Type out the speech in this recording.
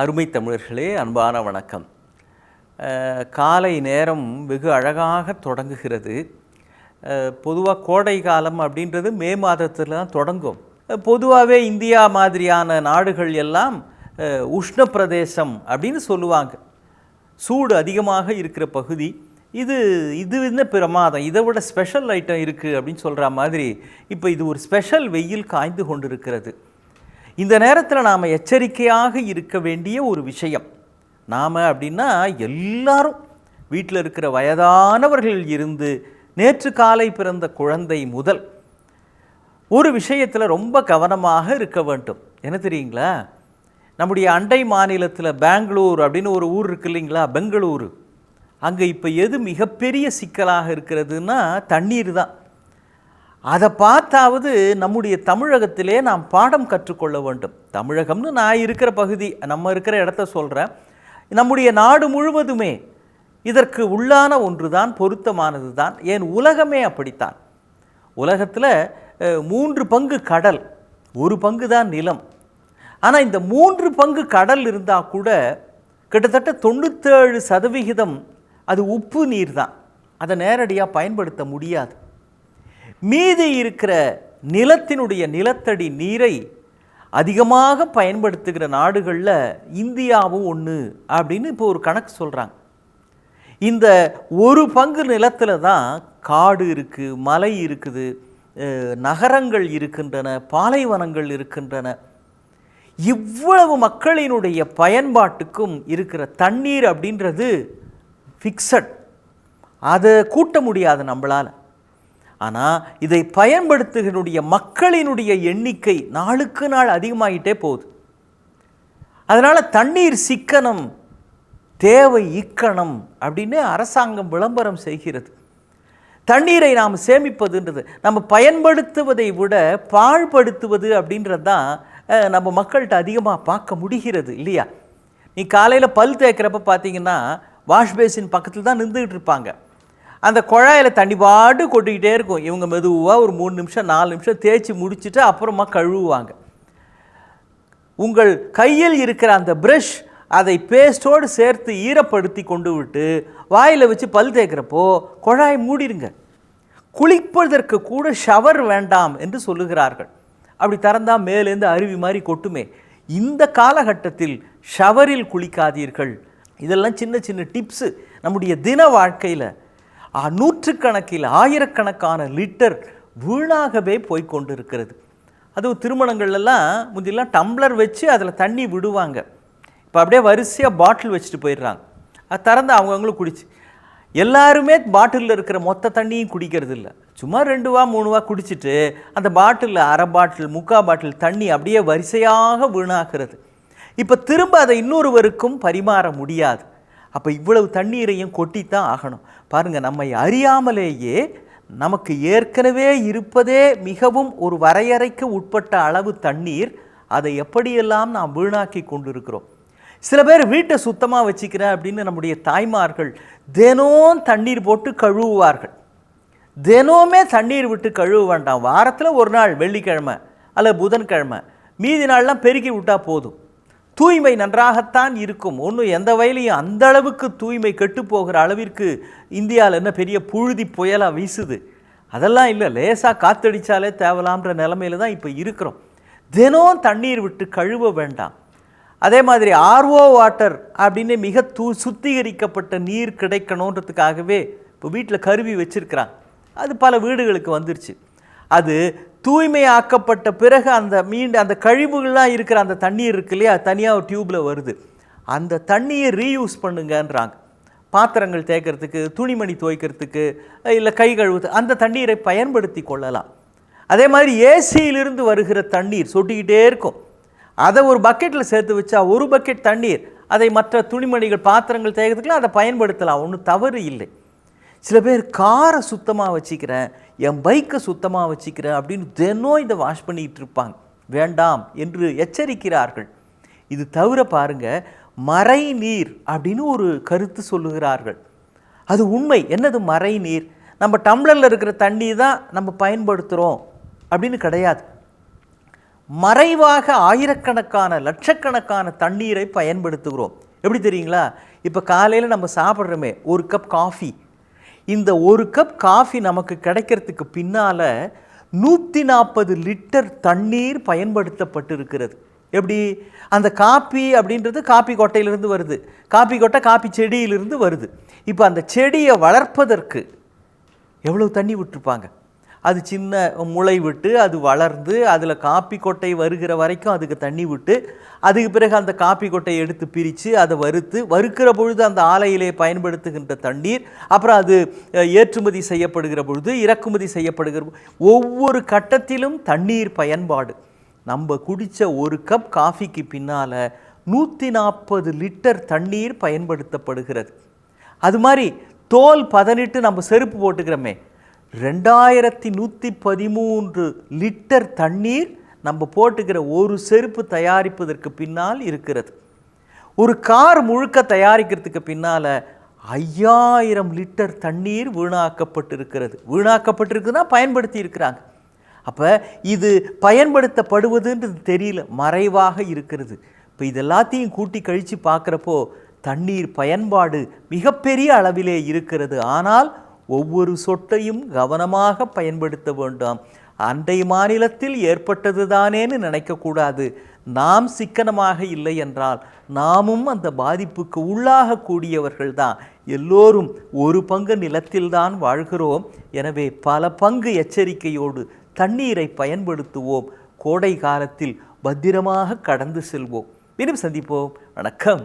அருமை தமிழர்களே, அன்பான வணக்கம். காலை நேரம் வெகு அழகாக தொடங்குகிறது. பொதுவாக கோடை காலம் அப்படின்றது மே மாதத்தில் தான் தொடங்கும். பொதுவாகவே இந்தியா மாதிரியான நாடுகள் எல்லாம் உஷ்ண பிரதேசம் அப்படின்னு சொல்லுவாங்க. சூடு அதிகமாக இருக்கிற பகுதி இது. என்ன பிரமாதம், இதை விட ஸ்பெஷல் ஐட்டம் இருக்குது அப்படின்னு சொல்கிற மாதிரி இப்போ இது ஒரு ஸ்பெஷல் வெயில் காய்ந்து கொண்டிருக்கிறது. இந்த நேரத்தில் நாம் எச்சரிக்கையாக இருக்க வேண்டிய ஒரு விஷயம். நாம் அப்படின்னா எல்லாரும் வீட்டில் இருக்கிற வயதானவர்கள் இருந்து நேற்று காலை பிறந்த குழந்தை முதல் ஒரு விஷயத்தில் ரொம்ப கவனமாக இருக்க வேண்டும். என்ன தெரியுங்களா, நம்முடைய அண்டை மாநிலத்தில் பெங்களூர் அப்படின்னு ஒரு ஊர் இருக்கு இல்லைங்களா, பெங்களூரு. அங்கே இப்போ எது மிகப்பெரிய சிக்கலாக இருக்கிறதுனா தண்ணீர் தான். அதை பார்த்தாவது நம்முடைய தமிழகத்திலே நாம் பாடம் கற்றுக்கொள்ள வேண்டும். தமிழகம்னு நான் இருக்கிற பகுதி, நம்ம இருக்கிற இடத்த சொல்கிறேன். நம்முடைய நாடு முழுவதுமே இதற்கு உள்ளான ஒன்று தான், பொருத்தமானது தான். ஏன் உலகமே அப்படித்தான். உலகத்தில் 3 பங்கு கடல், 1 பங்கு தான் நிலம். ஆனால் இந்த 3 பங்கு கடல் இருந்தால் கூட கிட்டத்தட்ட 97% அது உப்பு நீர் தான். அதை நேரடியாக பயன்படுத்த முடியாது. மீதி இருக்கிற நிலத்தினுடைய நிலத்தடி நீரை அதிகமாக பயன்படுத்துகிற நாடுகளில் இந்தியாவும் ஒன்று அப்படின்னு இப்போ ஒரு கணக்கு சொல்கிறாங்க. இந்த 1 பங்கு நிலத்தில் தான் காடு இருக்குது, மலை இருக்குது, நகரங்கள் இருக்கின்றன, பாலைவனங்கள் இருக்கின்றன. இவ்வளவு மக்களினுடைய பயன்பாட்டுக்கும் இருக்கிற தண்ணீர் அப்படின்றது ஃபிக்ஸட், அதை கூட்ட முடியாது நம்மளால். ஆனால் இதை பயன்படுத்துகிற மக்களினுடைய எண்ணிக்கை நாளுக்கு நாள் அதிகமாகிட்டே போகுது. அதனால் தண்ணீர் சிக்கனம் தேவை இக்கணம் அப்படின்னு அரசாங்கம் விளம்பரம் செய்கிறது. தண்ணீரை நாம் சேமிப்பதுன்றது, நம்ம பயன்படுத்துவதை விட பாழ்படுத்துவது அப்படின்றது தான் நம்ம மக்கள்கிட்ட அதிகமாக பார்க்க முடிகிறது இல்லையா. நீ காலையில் பல் தேய்க்கிறப்ப பார்த்தீங்கன்னா வாஷ்பேசின் பக்கத்தில் தான் நின்றுக்கிட்டு இருப்பாங்க. அந்த குழாயில் தண்ணி பாட்டு கொட்டிக்கிட்டே இருக்கும். இவங்க மெதுவாக ஒரு 3 நிமிஷம் 4 நிமிஷம் தேய்ச்சி முடிச்சுட்டு அப்புறமா கழுவுவாங்க. உங்கள் கையில் இருக்கிற அந்த ப்ரஷ் அதை பேஸ்ட்டோடு சேர்த்து ஈரப்படுத்தி கொண்டு விட்டு வாயில் வச்சு பல் தேய்க்கிறப்போ குழாயை மூடிடுங்க. குளிப்பதற்கு கூட ஷவர் வேண்டாம் என்று சொல்லுகிறார்கள். அப்படி திறந்தால் மேலேருந்து அருவி மாதிரி கொட்டுமே. இந்த காலகட்டத்தில் ஷவரில் குளிக்காதீர்கள். இதெல்லாம் சின்ன சின்ன டிப்ஸு. நம்முடைய தின வாழ்க்கையில் நூற்றுக்கணக்கில் ஆயிரக்கணக்கான லிட்டர் வீணாகவே போய்கொண்டு இருக்கிறது. அதுவும் திருமணங்கள்லாம் முந்தியெல்லாம் டம்ளர் வச்சு அதில் தண்ணி விடுவாங்க. இப்போ அப்படியே வரிசையாக பாட்டில் வச்சுட்டு போயிடுறாங்க. அது திறந்து அவங்கவுங்களும் குடிச்சு, எல்லாருமே பாட்டிலில் இருக்கிற மொத்த தண்ணியும் குடிக்கிறது இல்லை. சும்மா 2 வா 3 வா குடிச்சிட்டு அந்த பாட்டிலில் அரை பாட்டில் 3/4 பாட்டில் தண்ணி அப்படியே வரிசையாக வீணாகிறது. இப்போ திரும்ப அதை இன்னொருவருக்கும் பரிமாற முடியாது. அப்போ இவ்வளவு தண்ணீரையும் கொட்டித்தான் ஆகணும். பாருங்கள், நம்மை அறியாமலேயே நமக்கு ஏற்கனவே இருப்பதே மிகவும் ஒரு வரையறைக்கு உட்பட்ட அளவு தண்ணீர், அதை எப்படியெல்லாம் நாம் வீணாக்கி கொண்டிருக்கிறோம். சில பேர் வீட்டை சுத்தமாக வச்சுக்கிறேன் அப்படின்னு நம்முடைய தாய்மார்கள் தினம் தண்ணீர் போட்டு கழுவுவார்கள். தினமே தண்ணீர் விட்டு கழுவ வேண்டாம். வாரத்தில் ஒரு நாள் வெள்ளிக்கிழமை அல்லது புதன்கிழமை, மீதி நாள்லாம் பெருக்கி விட்டால் போதும். தூய்மை நன்றாகத்தான் இருக்கும். ஒன்றும் எந்த வயலையும் அந்த அளவுக்கு தூய்மை கெட்டு போகிற அளவிற்கு இந்தியாவில் என்ன பெரிய புழுதி புயலாக வீசுது அதெல்லாம் இல்லை. லேசாக காற்றடித்தாலே தேவலாம்ன்ற நிலைமையில தான் இப்போ இருக்கிறோம். தினம் தண்ணீர் விட்டு கழுவ வேண்டாம். அதே மாதிரி ஆர்ஓ வாட்டர் அப்படின்னு மிக சுத்திகரிக்கப்பட்ட நீர் கிடைக்கணுன்றதுக்காகவே இப்போ வீட்டில் கருவி வச்சுருக்கிறாங்க. அது பல வீடுகளுக்கு வந்துருச்சு. அது தூய்மையாக்கப்பட்ட பிறகு அந்த கழிவுகள்லாம் இருக்கிற அந்த தண்ணீர் இருக்கு இல்லையா, தனியாக ஒரு டியூப்பில் வருது. அந்த தண்ணியை ரீயூஸ் பண்ணுங்கன்றாங்க. பாத்திரங்கள் தேய்க்கிறதுக்கு, துணிமணி துவைக்கிறதுக்கு, இல்லை கை கழுவுது, அந்த தண்ணீரை பயன்படுத்தி கொள்ளலாம். அதே மாதிரி ஏசியிலிருந்து வருகிற தண்ணீர் சொட்டிக்கிட்டே இருக்கும். அதை ஒரு பக்கெட்டில் சேர்த்து வச்சா 1 பக்கெட் தண்ணீர் அதை மற்ற துணிமணிகள் பாத்திரங்கள் தேய்க்கிறதுக்குலாம் அதை பயன்படுத்தலாம். ஒன்றும் தவறு இல்லை. சில பேர் காரை சுத்தமாக வச்சுக்கிறேன், என் பைக்கை சுத்தமாக வச்சுக்கிறேன் அப்படின்னு தினம் இதை வாஷ் பண்ணிகிட்டு இருப்பாங்க. வேண்டாம் என்று எச்சரிக்கிறார்கள். இது தவிர பாருங்கள், மறை நீர் அப்படின்னு ஒரு கருத்து சொல்லுகிறார்கள். அது உண்மை. என்னது மறை நீர்? நம்ம டம்ளரில் இருக்கிற தண்ணி தான் நம்ம பயன்படுத்துகிறோம் அப்படின்னு கிடையாது. மறைவாக ஆயிரக்கணக்கான லட்சக்கணக்கான தண்ணீரை பயன்படுத்துகிறோம். எப்படி தெரியுங்களா? இப்போ காலையில் நம்ம சாப்பிட்றோமே ஒரு கப் காஃபி, இந்த ஒரு கப் காஃபி நமக்கு கிடைக்கிறதுக்கு பின்னால் 140 லிட்டர் தண்ணீர் பயன்படுத்தப்பட்டு இருக்கிறது. எப்படி? அந்த காப்பி அப்படின்றது காப்பி கொட்டையிலிருந்து வருது, காப்பி கொட்டை காப்பி செடியிலிருந்து வருது. இப்போ அந்த செடியை வளர்ப்பதற்கு எவ்வளோ தண்ணி விட்டுருப்பாங்க? அது சின்ன முளை விட்டு அது வளர்ந்து அதில் காப்பி கொட்டை வருகிற வரைக்கும் அதுக்கு தண்ணி விட்டு, அதுக்கு பிறகு அந்த காப்பி கொட்டையை எடுத்து பிரித்து அதை வறுக்கிற பொழுது அந்த ஆலையிலே பயன்படுத்துகின்ற தண்ணீர், அப்புறம் அது ஏற்றுமதி செய்யப்படுகிற பொழுது இறக்குமதி செய்யப்படுகிற ஒவ்வொரு கட்டத்திலும் தண்ணீர் பயன்பாடு. நம்ம குடித்த ஒரு கப் காஃபிக்கு பின்னால் 140 லிட்டர் தண்ணீர் பயன்படுத்தப்படுகிறது. அது மாதிரி தோல் பதனிட்டு நம்ம செருப்பு போட்டுக்கிறோமே, 2113 லிட்டர் தண்ணீர் நம்ம போட்டுக்கிற ஒரு செருப்பு தயாரிப்பதற்கு பின்னால் இருக்கிறது. ஒரு கார் முழுக்க தயாரிக்கிறதுக்கு பின்னால் 5000 லிட்டர் தண்ணீர் வீணாக்கப்பட்டிருக்குன்னா பயன்படுத்தி இருக்கிறாங்க. அப்போ இது பயன்படுத்தப்படுவதுன்றது தெரியல, மறைவாக இருக்கிறது. இப்போ இதெல்லாத்தையும் கூட்டி கழித்து பார்க்குறப்போ தண்ணீர் பயன்பாடு மிகப்பெரிய அளவிலே இருக்கிறது. ஆனால் ஒவ்வொரு சொட்டையும் கவனமாக பயன்படுத்த வேண்டாம். அண்டை மாநிலத்தில் ஏற்பட்டது தானேன்னு நினைக்கக்கூடாது. நாம் சிக்கனமாக இல்லை என்றால் நாமும் அந்த பாதிப்புக்கு உள்ளாகக்கூடியவர்கள் தான். எல்லோரும் ஒரு பங்கு நிலத்தில்தான் வாழ்கிறோம். எனவே பல பங்கு எச்சரிக்கையோடு தண்ணீரை பயன்படுத்துவோம். கோடை காலத்தில் பத்திரமாக கடந்து செல்வோம். மீண்டும் சந்திப்போம். வணக்கம்.